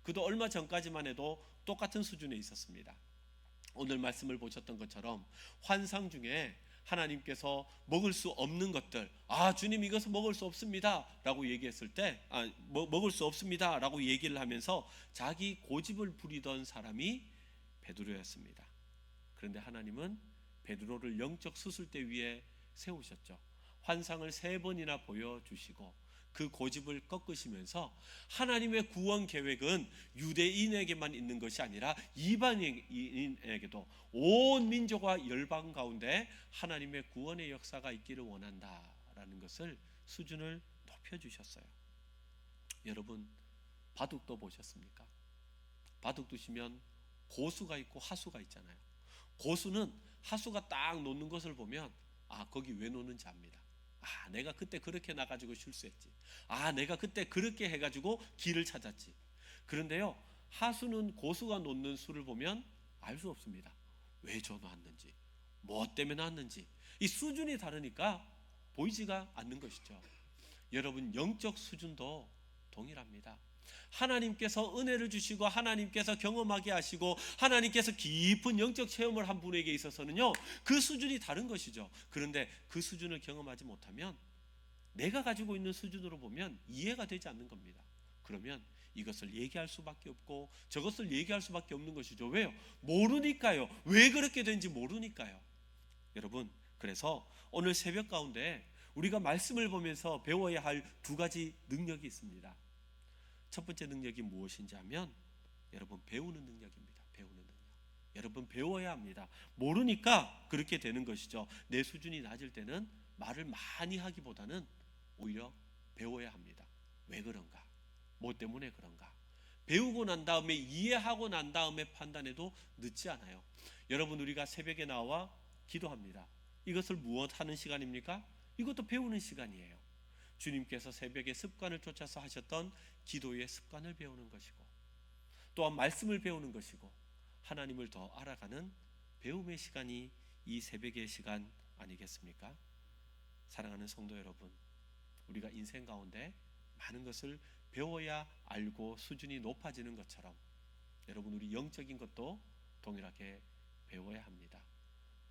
그도 얼마 전까지만 해도 똑같은 수준에 있었습니다. 오늘 말씀을 보셨던 것처럼 환상 중에 하나님께서 먹을 수 없는 것들, 주님 이것은 먹을 수 없습니다 라고 얘기했을 때 먹을 수 없습니다 라고 얘기를 하면서 자기 고집을 부리던 사람이 베드로였습니다. 그런데 하나님은 베드로를 영적 수술대 위에 세우셨죠. 환상을 3번이나 보여주시고 그 고집을 꺾으시면서 하나님의 구원 계획은 유대인에게만 있는 것이 아니라 이방인에게도 온 민족과 열방 가운데 하나님의 구원의 역사가 있기를 원한다라는 것을 수준을 높여주셨어요. 여러분, 바둑도 보셨습니까? 바둑 두시면 고수가 있고 하수가 있잖아요. 고수는 하수가 딱 놓는 것을 보면 거기 왜 놓는지 압니다. 내가 그때 그렇게 나가지고 실수했지. 내가 그때 그렇게 해가지고 길을 찾았지. 그런데요, 하수는 고수가 놓는 수를 보면 알 수 없습니다. 왜 저 놨는지, 뭐 때문에 놨는지. 이 수준이 다르니까 보이지가 않는 것이죠. 여러분, 영적 수준도 동일합니다. 하나님께서 은혜를 주시고 하나님께서 경험하게 하시고 하나님께서 깊은 영적 체험을 한 분에게 있어서는요, 그 수준이 다른 것이죠. 그런데 그 수준을 경험하지 못하면 내가 가지고 있는 수준으로 보면 이해가 되지 않는 겁니다. 그러면 이것을 얘기할 수밖에 없고 저것을 얘기할 수밖에 없는 것이죠. 왜요? 모르니까요. 왜 그렇게 된지 모르니까요. 여러분, 그래서 오늘 새벽 가운데 우리가 말씀을 보면서 배워야 할 2가지 능력이 있습니다. 첫 번째 능력이 무엇인지 하면 여러분, 배우는 능력입니다. 배우는 능력. 여러분, 배워야 합니다. 모르니까 그렇게 되는 것이죠. 내 수준이 낮을 때는 말을 많이 하기보다는 오히려 배워야 합니다. 왜 그런가? 뭐 때문에 그런가? 배우고 난 다음에, 이해하고 난 다음에 판단해도 늦지 않아요. 여러분, 우리가 새벽에 나와 기도합니다. 이것을 무엇 하는 시간입니까? 이것도 배우는 시간이에요. 주님께서 새벽에 습관을 쫓아서 하셨던 기도의 습관을 배우는 것이고, 또한 말씀을 배우는 것이고, 하나님을 더 알아가는 배움의 시간이 이 새벽의 시간 아니겠습니까? 사랑하는 성도 여러분, 우리가 인생 가운데 많은 것을 배워야 알고 수준이 높아지는 것처럼 여러분, 우리 영적인 것도 동일하게 배워야 합니다.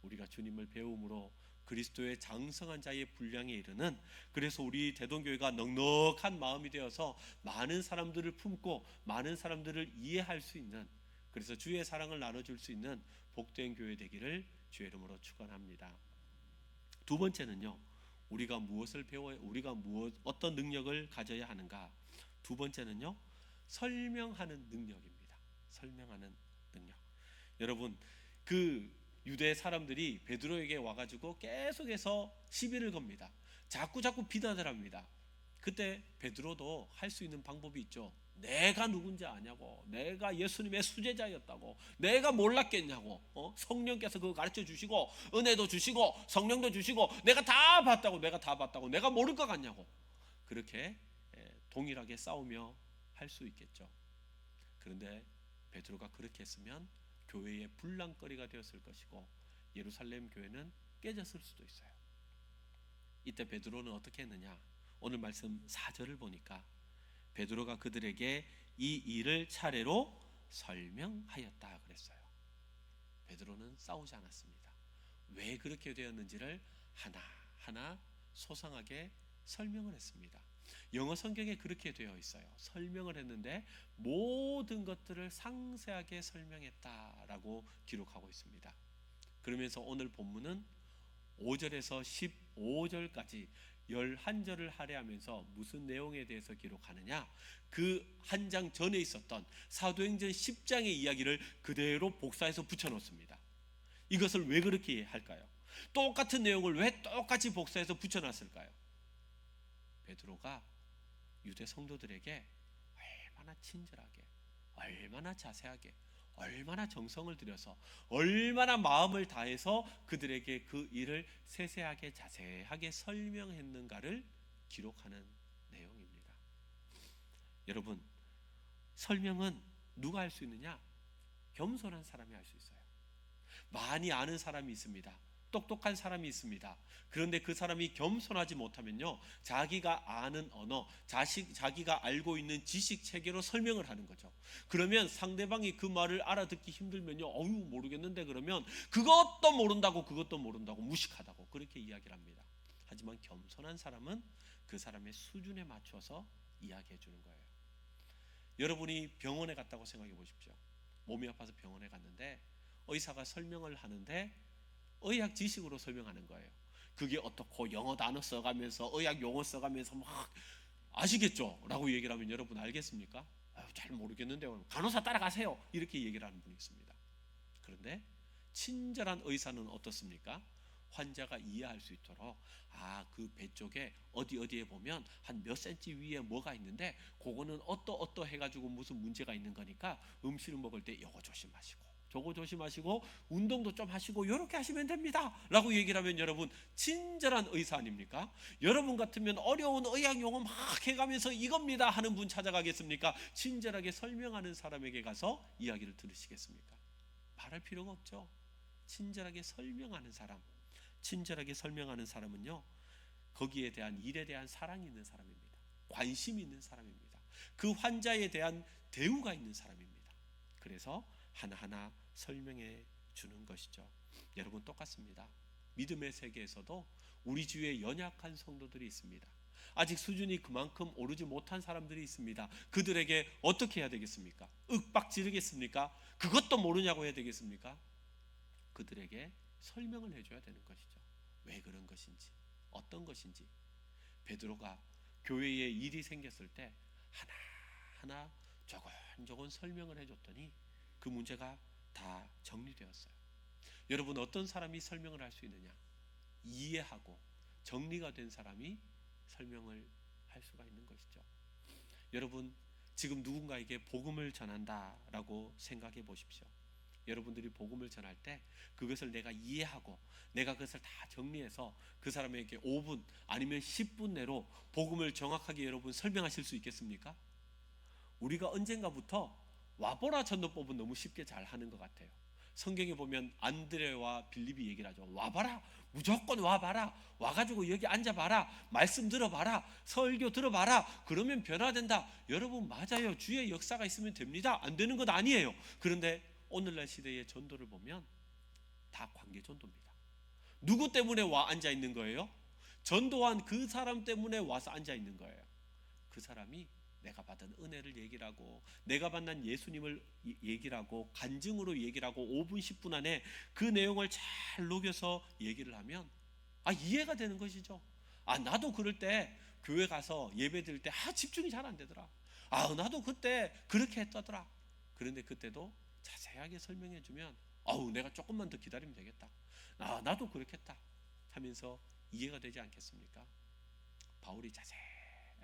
우리가 주님을 배움으로 그리스도의 장성한 자의 분량에 이르는, 그래서 우리 대동교회가 넉넉한 마음이 되어서 많은 사람들을 품고 많은 사람들을 이해할 수 있는, 그래서 주의 사랑을 나눠줄 수 있는 복된 교회 되기를 주의 이름으로 축원합니다. 2번째는요, 우리가 무엇을 배워야, 우리가 어떤 능력을 가져야 하는가? 2번째는요, 설명하는 능력입니다. 설명하는 능력. 여러분, 그 유대 사람들이 베드로에게 와가지고 계속해서 시비를 겁니다. 자꾸 비난을 합니다. 그때 베드로도 할 수 있는 방법이 있죠. 내가 누군지 아냐고, 내가 예수님의 수제자였다고, 내가 몰랐겠냐고, 성령께서 그거 가르쳐 주시고 은혜도 주시고 성령도 주시고 내가 다 봤다고, 내가 모를 것 같냐고, 그렇게 동일하게 싸우며 할 수 있겠죠. 그런데 베드로가 그렇게 했으면 교회의 분란거리가 되었을 것이고 예루살렘 교회는 깨졌을 수도 있어요. 이때 베드로는 어떻게 했느냐? 오늘 말씀 4절을 보니까 베드로가 그들에게 이 일을 차례로 설명하였다 그랬어요. 베드로는 싸우지 않았습니다. 왜 그렇게 되었는지를 하나하나 소상하게 설명을 했습니다. 영어 성경에 그렇게 되어 있어요. 설명을 했는데 모든 것들을 상세하게 설명했다라고 기록하고 있습니다. 그러면서 오늘 본문은 5절에서 15절까지 11절을 할애하면서 무슨 내용에 대해서 기록하느냐? 그 한 장 전에 있었던 사도행전 10장의 이야기를 그대로 복사해서 붙여놓습니다. 이것을 왜 그렇게 할까요? 똑같은 내용을 왜 똑같이 복사해서 붙여놨을까요? 베드로가 유대 성도들에게 얼마나 친절하게, 얼마나 자세하게, 얼마나 정성을 들여서, 얼마나 마음을 다해서 그들에게 그 일을 세세하게 자세하게 설명했는가를 기록하는 내용입니다. 여러분, 설명은 누가 할 수 있느냐? 겸손한 사람이 할 수 있어요. 많이 아는 사람이 있습니다. 똑똑한 사람이 있습니다. 그런데 그 사람이 겸손하지 못하면요, 자기가 아는 언어, 자기가 알고 있는 지식 체계로 설명을 하는 거죠. 그러면 상대방이 그 말을 알아듣기 힘들면요, 어유 모르겠는데, 그러면 그것도 모른다고 무식하다고 그렇게 이야기를 합니다. 하지만 겸손한 사람은 그 사람의 수준에 맞춰서 이야기해 주는 거예요. 여러분이 병원에 갔다고 생각해 보십시오. 몸이 아파서 병원에 갔는데 의사가 설명을 하는데 의학 지식으로 설명하는 거예요. 그게 어떻고 영어 단어 써가면서 의학 용어 써가면서 막 아시겠죠? 라고 얘기를 하면 여러분 알겠습니까? 잘 모르겠는데 간호사 따라가세요. 이렇게 얘기를 하는 분이 있습니다. 그런데 친절한 의사는 어떻습니까? 환자가 이해할 수 있도록 그 배 쪽에 어디에 보면 한 몇 센치 위에 뭐가 있는데 그거는 어떠 해가지고 무슨 문제가 있는 거니까 음식을 먹을 때 요거 조심하시고 저거 조심하시고 운동도 좀 하시고 이렇게 하시면 됩니다 라고 얘기를 하면 여러분 친절한 의사 아닙니까? 여러분 같으면 어려운 의학 용어 막 해가면서 이겁니다 하는 분 찾아가겠습니까? 친절하게 설명하는 사람에게 가서 이야기를 들으시겠습니까? 말할 필요가 없죠. 친절하게 설명하는 사람은요, 거기에 대한 일에 대한 사랑이 있는 사람입니다. 관심이 있는 사람입니다. 그 환자에 대한 대우가 있는 사람입니다. 그래서 하나하나 설명해 주는 것이죠. 여러분 똑같습니다. 믿음의 세계에서도 우리 주위에 연약한 성도들이 있습니다. 아직 수준이 그만큼 오르지 못한 사람들이 있습니다. 그들에게 어떻게 해야 되겠습니까? 윽박 지르겠습니까? 그것도 모르냐고 해야 되겠습니까? 그들에게 설명을 해줘야 되는 것이죠. 왜 그런 것인지, 어떤 것인지. 베드로가 교회에 일이 생겼을 때 하나하나 조곤조곤 설명을 해줬더니 그 문제가 다 정리되었어요. 여러분 어떤 사람이 설명을 할 수 있느냐? 이해하고 정리가 된 사람이 설명을 할 수가 있는 것이죠. 여러분 지금 누군가에게 복음을 전한다라고 생각해 보십시오. 여러분들이 복음을 전할 때 그것을 내가 이해하고 내가 그것을 다 정리해서 그 사람에게 5분 아니면 10분 내로 복음을 정확하게 여러분 설명하실 수 있겠습니까? 우리가 언젠가부터 와보라 전도법은 너무 쉽게 잘 하는 것 같아요. 성경에 보면 안드레와 빌립이 얘기를 하죠. 와봐라, 무조건 와봐라, 와가지고 여기 앉아봐라, 말씀 들어봐라, 설교 들어봐라, 그러면 변화된다. 여러분 맞아요. 주의 역사가 있으면 됩니다. 안 되는 것 아니에요. 그런데 오늘날 시대의 전도를 보면 다 관계 전도입니다. 누구 때문에 와 앉아 있는 거예요? 전도한 그 사람 때문에 와서 앉아 있는 거예요. 그 사람이 내가 받은 은혜를 얘기를 하고 내가 만난 예수님을 얘기를 하고 간증으로 얘기를 하고 5분 10분 안에 그 내용을 잘 녹여서 얘기를 하면 이해가 되는 것이죠. 나도 그럴 때 교회 가서 예배 드릴 때 집중이 잘 안 되더라. 나도 그때 그렇게 했더라. 그런데 그때도 자세하게 설명해 주면 내가 조금만 더 기다리면 되겠다. 나도 그렇겠다 하면서 이해가 되지 않겠습니까?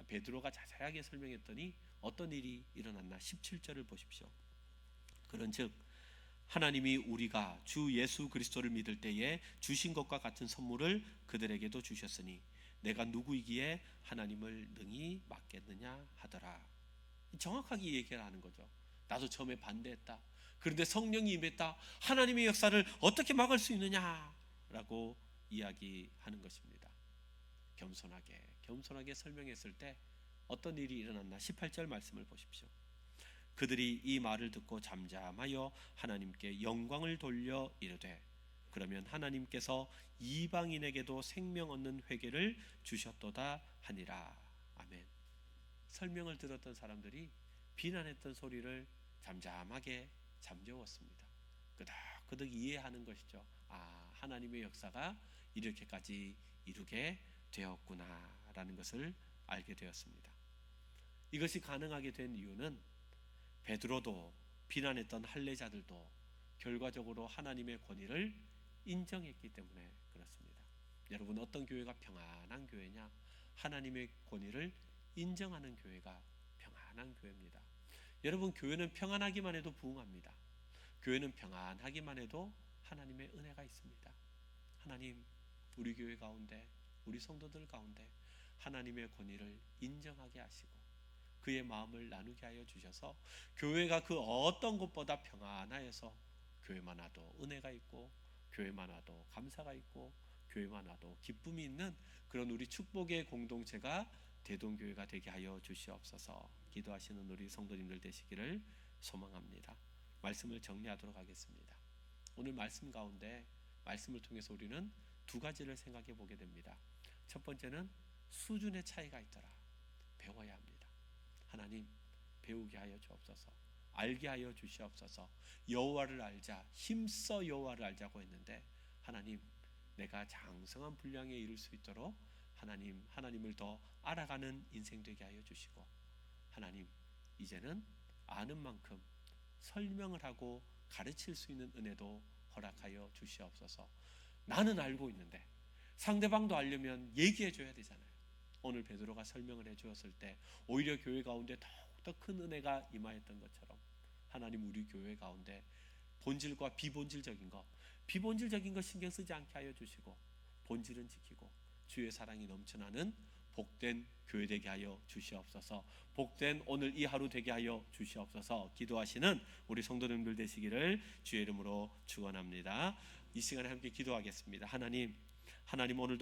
베드로가 자세하게 설명했더니 어떤 일이 일어났나? 17절을 보십시오. 그런즉 하나님이 우리가 주 예수 그리스도를 믿을 때에 주신 것과 같은 선물을 그들에게도 주셨으니 내가 누구이기에 하나님을 능히 막겠느냐 하더라. 정확하게 얘기를 하는 거죠. 나도 처음에 반대했다. 그런데 성령이 임했다. 하나님의 역사를 어떻게 막을 수 있느냐라고 이야기하는 것입니다. 겸손하게 설명했을 때 어떤 일이 일어났나? 18절 말씀을 보십시오. 그들이 이 말을 듣고 잠잠하여 하나님께 영광을 돌려 이르되 그러면 하나님께서 이방인에게도 생명 얻는 회개를 주셨도다 하니라. 아멘. 설명을 들었던 사람들이 비난했던 소리를 잠잠하게 잠재웠습니다. 끄덕끄덕 이해하는 것이죠. 하나님의 역사가 이렇게까지 이루게 되었구나라는 것을 알게 되었습니다. 이것이 가능하게 된 이유는 베드로도 비난했던 할례자들도 결과적으로 하나님의 권위를 인정했기 때문에 그렇습니다. 여러분 어떤 교회가 평안한 교회냐? 하나님의 권위를 인정하는 교회가 평안한 교회입니다. 여러분 교회는 평안하기만 해도 부흥합니다. 교회는 평안하기만 해도 하나님의 은혜가 있습니다. 하나님 우리 교회 가운데 우리 성도들 가운데 하나님의 권위를 인정하게 하시고 그의 마음을 나누게 하여 주셔서 교회가 그 어떤 것보다 평안하여서 교회만 와도 은혜가 있고 교회만 와도 감사가 있고 교회만 와도 기쁨이 있는 그런 우리 축복의 공동체가 대동교회가 되게 하여 주시옵소서. 기도하시는 우리 성도님들 되시기를 소망합니다. 말씀을 정리하도록 하겠습니다. 오늘 말씀 가운데 말씀을 통해서 우리는 두 가지를 생각해 보게 됩니다. 첫 번째는 수준의 차이가 있더라. 배워야 합니다. 하나님 배우게 하여 주옵소서. 알게 하여 주시옵소서. 여호와를 알자, 힘써 여호와를 알자고 했는데 하나님 내가 장성한 분량에 이를 수 있도록 하나님을 더 알아가는 인생 되게 하여 주시고, 하나님 이제는 아는 만큼 설명을 하고 가르칠 수 있는 은혜도 허락하여 주시옵소서. 나는 알고 있는데 상대방도 알려면 얘기해 줘야 되잖아요. 오늘 베드로가 설명을 해 주었을 때 오히려 교회 가운데 더욱더 큰 은혜가 임하였던 것처럼 하나님 우리 교회 가운데 본질과 비본질적인 거 신경 쓰지 않게 하여 주시고 본질은 지키고 주의 사랑이 넘쳐나는 복된 교회 되게 하여 주시옵소서. 복된 오늘 이 하루 되게 하여 주시옵소서. 기도하시는 우리 성도님들 되시기를 주의 이름으로 축원합니다. 이 시간에 함께 기도하겠습니다. 하나님 오늘도